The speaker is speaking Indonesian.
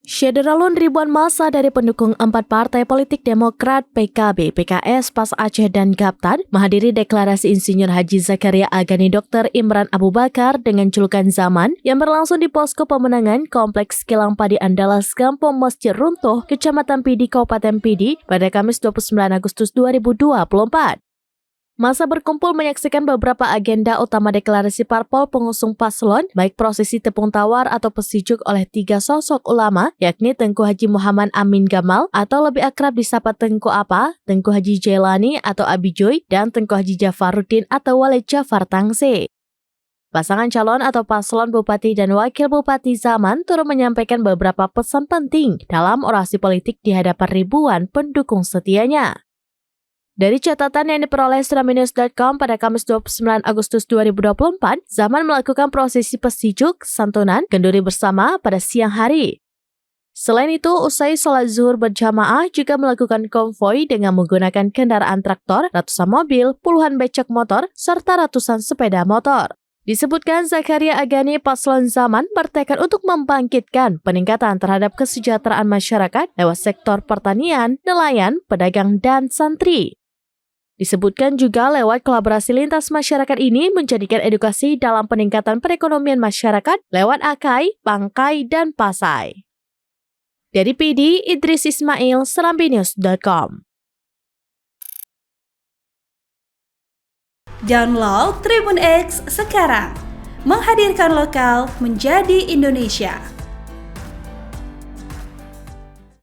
Syederalun ribuan massa dari pendukung 4 partai politik Demokrat, PKB, PKS, PAS Aceh dan Gaptan menghadiri deklarasi Insinyur Haji Zakaria Agani Dr. Imran Abu Bakar dengan julukan Zaman yang berlangsung di posko pemenangan Kompleks Kilang Padi Andalas Kampung Masjid Runtuh, Kecamatan Pidi, Kabupaten Pidi pada Kamis 29 Agustus 2024. Masa berkumpul menyaksikan beberapa agenda utama deklarasi parpol pengusung paslon, baik prosesi tepung tawar atau pesijuk oleh 3 sosok ulama, yakni Tengku Haji Muhammad Amin Gamal atau lebih akrab disapa Tengku Apa, Tengku Haji Jailani atau Abi Joy, dan Tengku Haji Jafaruddin atau Walid Jafar Tangse. Pasangan calon atau paslon Bupati dan Wakil Bupati Zaman turut menyampaikan beberapa pesan penting dalam orasi politik di hadapan ribuan pendukung setianya. Dari catatan yang diperoleh Sudaminus.com pada Kamis 29 Agustus 2024, Zaman melakukan prosesi pesijuk, santunan, kenduri bersama pada siang hari. Selain itu, usai sholat zuhur berjamaah juga melakukan konvoi dengan menggunakan kendaraan traktor, ratusan mobil, puluhan becak motor, serta ratusan sepeda motor. Disebutkan Zakaria Agani paslon Zaman bertekad untuk membangkitkan peningkatan terhadap kesejahteraan masyarakat lewat sektor pertanian, nelayan, pedagang, dan santri. Disebutkan juga lewat kolaborasi lintas masyarakat ini menjadikan edukasi dalam peningkatan perekonomian masyarakat lewat Akai, Bangkai, dan Pasai. Dari PD, Idris Ismail, Sudaminus.com. Download Tribun X sekarang, menghadirkan lokal menjadi Indonesia.